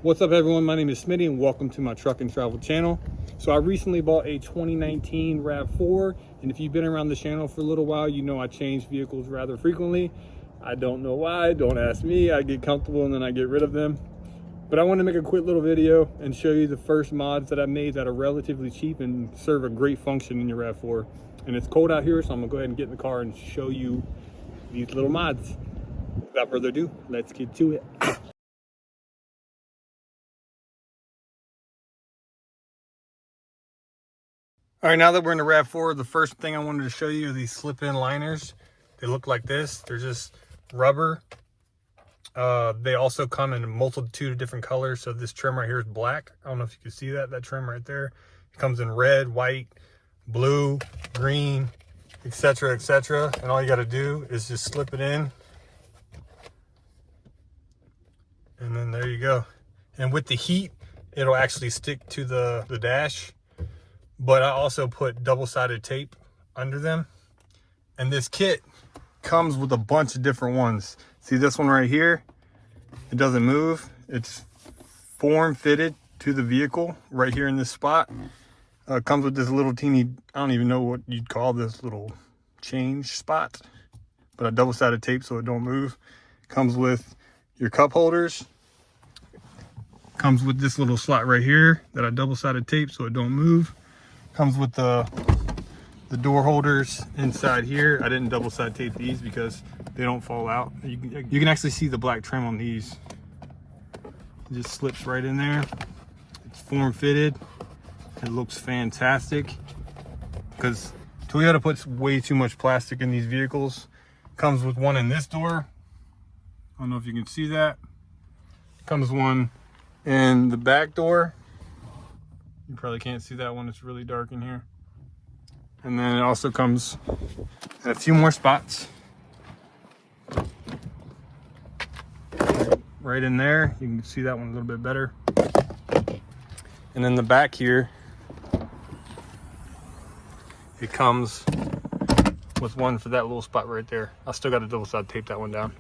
What's up everyone, my name is Smitty and welcome to my truck and travel channel. So I recently bought a 2019 RAV4, and if you've been around the channel for a little while, you know I change vehicles rather frequently. I don't know why, don't ask me. I get comfortable and then I get rid of them. But I want to make a quick little video and show you the first mods that I made that are relatively cheap and serve a great function in your RAV4. And it's cold out here, so I'm gonna go ahead and get in the car and show you these little mods. Without further ado, let's get to it. All right, now that we're in the RAV4, the first thing I wanted to show you are these slip-in liners. They look like this. They're just rubber. They also come in a multitude of different colors. So this trim right here is black. I don't know if you can see that trim right there. It comes in red, white, blue, green, etc., etc. And all you got to do is just slip it in. And then there you go. And with the heat, it'll actually stick to the dash. But I also put double-sided tape under them. And this kit comes with a bunch of different ones. See this one right here? It doesn't move. It's form fitted to the vehicle right here in this spot. It comes with this little teeny, I don't even know what you'd call this little change spot, but a double-sided tape so it don't move. Comes with your cup holders. Comes with this little slot right here that I double-sided tape so it don't move. Comes with the door holders inside here. I didn't double-side tape these because they don't fall out. You can actually see the black trim on these. It just slips right in there. It's form fitted. It looks fantastic because Toyota puts way too much plastic in these vehicles. Comes with one in this door. I don't know if you can see that. Comes one in the back door. You probably can't see that one, it's really dark in here. And then it also comes in a few more spots. Right in there, you can see that one a little bit better. And then the back here, it comes with one for that little spot right there. I still got to double side tape that one down.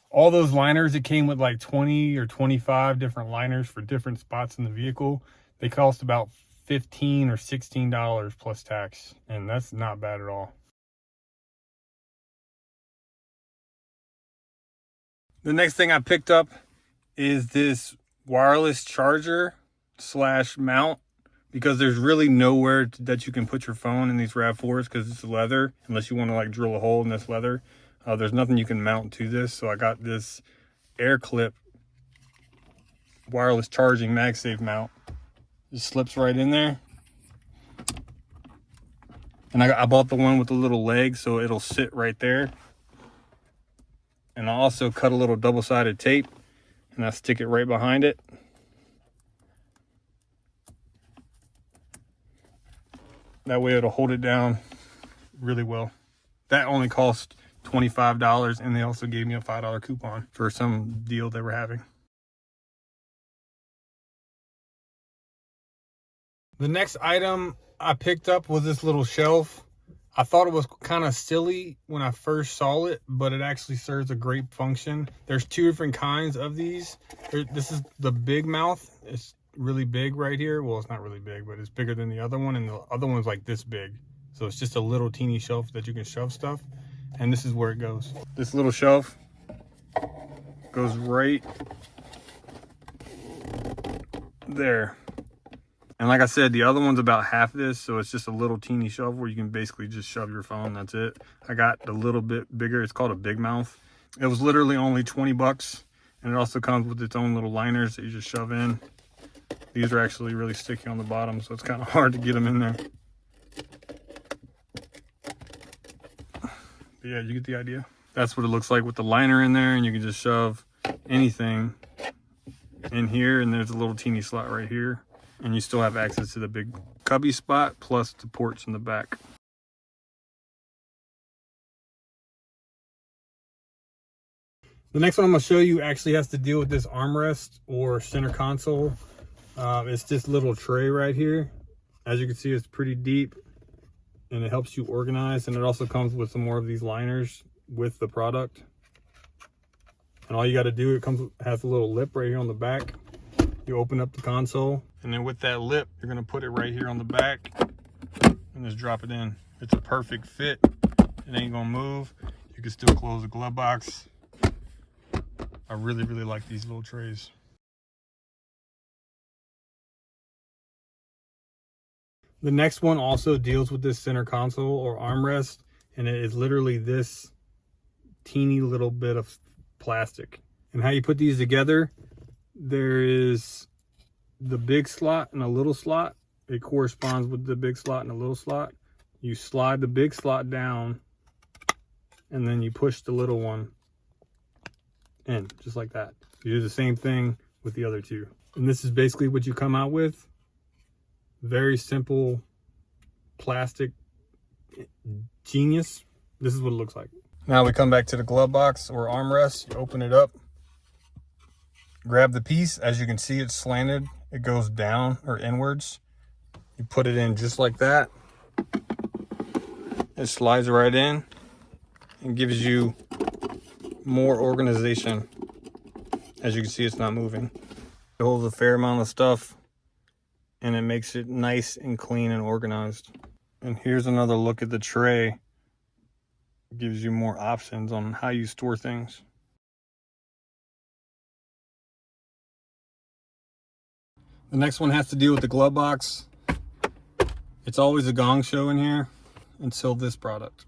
All those liners, it came with like 20 or 25 different liners for different spots in the vehicle. They cost about $15 or $16 plus tax, and that's not bad at all. The next thing I picked up is this wireless charger / mount, because there's really nowhere that you can put your phone in these RAV4s because it's leather, unless you want to like drill a hole in this leather. There's nothing you can mount to this, so I got this air clip wireless charging MagSafe mount. Just slips right in there. And I bought the one with the little leg so it'll sit right there. And I also cut a little double-sided tape and I stick it right behind it. That way it'll hold it down really well. That only cost $25, and they also gave me a $5 coupon for some deal they were having. The next item I picked up was this little shelf. I thought it was kind of silly when I first saw it, but it actually serves a great function. There's two different kinds of these. This is the big mouth. It's really big right here. Well, it's not really big, but it's bigger than the other one, and the other one's like this big. So it's just a little teeny shelf that you can shove stuff. And this is where it goes. This little shelf goes right there. And like I said, the other one's about half this, so it's just a little teeny shelf where you can basically just shove your phone. That's it. I got a little bit bigger. It's called a big mouth. It was literally only 20 bucks. And it also comes with its own little liners that you just shove in. These are actually really sticky on the bottom, so it's kind of hard to get them in there. But yeah, you get the idea. That's what it looks like with the liner in there, and you can just shove anything in here, and there's a little teeny slot right here, and you still have access to the big cubby spot plus the ports in the back. The next one I'm going to show you actually has to deal with this armrest or center console. It's this little tray right here. As you can see, it's pretty deep and it helps you organize, and it also comes with some more of these liners with the product. And all you got to do, has a little lip right here on the back. You You open up the console, and then with that lip, you're gonna put it right here on the back and just drop it in. It's a perfect fit. It ain't gonna move. You can still close the glove box. I really, really like these little trays. The next one also deals with this center console or armrest, and it is literally this teeny little bit of plastic. And how you put these together, there is the big slot and a little slot. It corresponds with the big slot and the little slot. You slide the big slot down, and then you push the little one in, just like that. You do the same thing with the other two. And this is basically what you come out with. Very simple plastic genius. This is what it looks like. Now we come back to the glove box or armrest. You open it up, grab the piece. As you can see, it's slanted. It goes down or inwards. You put it in just like that. It slides right in and gives you more organization. As you can see, it's not moving. It holds a fair amount of stuff, and it makes it nice and clean and organized. And here's another look at the tray. It gives you more options on how you store things. The next one has to deal with the glove box. It's always a gong show in here until this product.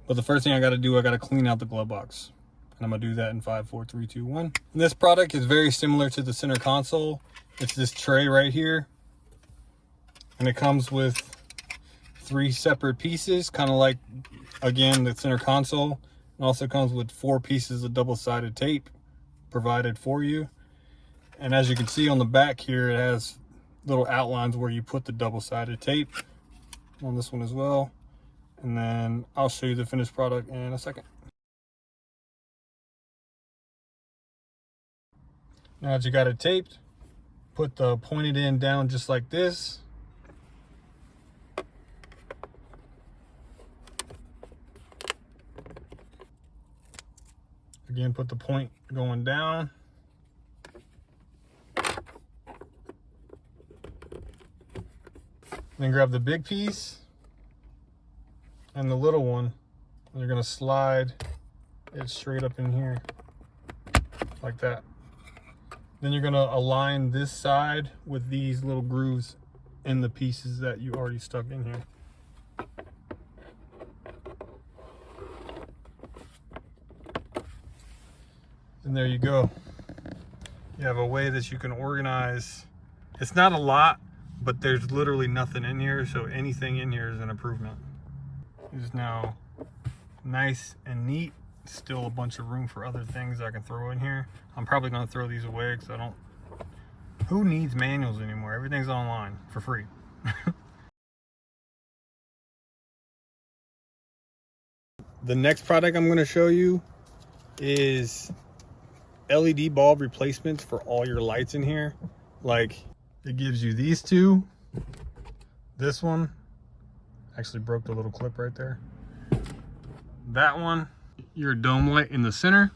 But the first thing I gotta do, I gotta clean out the glove box. And I'm gonna do that in 5, 4, 3, 2, 1. And this product is very similar to the center console. It's this tray right here. And it comes with 3 separate pieces, kind of like, again, the center console. It also comes with 4 pieces of double-sided tape provided for you. And as you can see on the back here, it has little outlines where you put the double-sided tape on this one as well. And then I'll show you the finished product in a second. Now that you got it taped, put the pointed end down just like this. Again, put the point going down. Then grab the big piece and the little one, and you're gonna slide it straight up in here, like that. Then you're gonna align this side with these little grooves in the pieces that you already stuck in here. And there you go. You have a way that you can organize. It's not a lot, but there's literally nothing in here, so anything in here is an improvement. It's now nice and neat. Still a bunch of room for other things I can throw in here. I'm probably gonna throw these away because I don't, who needs manuals anymore? Everything's online for free. The next product I'm gonna show you is LED bulb replacements for all your lights in here. Like, it gives you these two. This one actually broke the little clip right there. That one, your dome light in the center,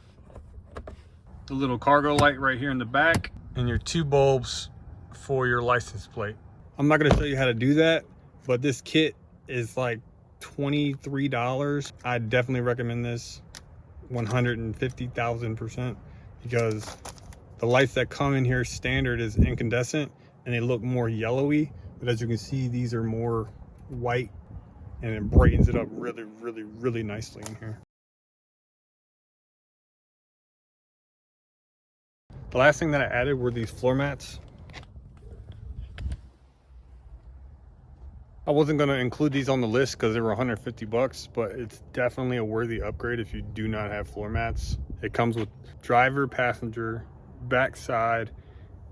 the little cargo light right here in the back, and your 2 bulbs for your license plate. I'm not gonna show you how to do that, but this kit is like $23. I definitely recommend this 150,000%, because the lights that come in here standard is incandescent and they look more yellowy, but as you can see, these are more white, and it brightens it up really, really, really nicely in here. The last thing that I added were these floor mats. I wasn't gonna include these on the list because they were 150 bucks, but it's definitely a worthy upgrade if you do not have floor mats. It comes with driver, passenger, backside,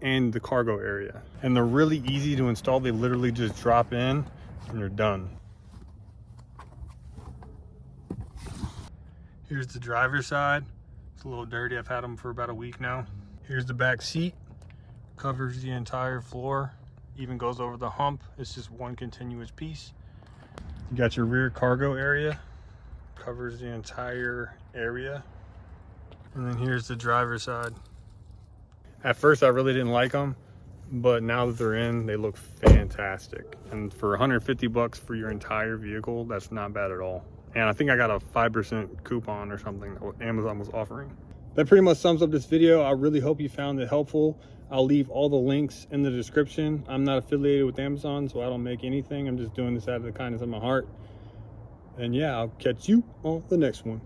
and the cargo area. And they're really easy to install. They literally just drop in and you're done. Here's the driver's side. It's a little dirty. I've had them for about a week now. Here's the back seat. Covers the entire floor. Even goes over the hump. It's just one continuous piece. You got your rear cargo area. Covers the entire area. And then here's the driver's side. At first I really didn't like them, but now that they're in, they look fantastic. And for 150 bucks for your entire vehicle, that's not bad at all. And I think I got a 5% coupon or something that Amazon was offering. That pretty much sums up this video. I really hope you found it helpful. I'll leave all the links in the description. I'm not affiliated with Amazon, so I don't make anything. I'm just doing this out of the kindness of my heart. And yeah, I'll catch you on the next one.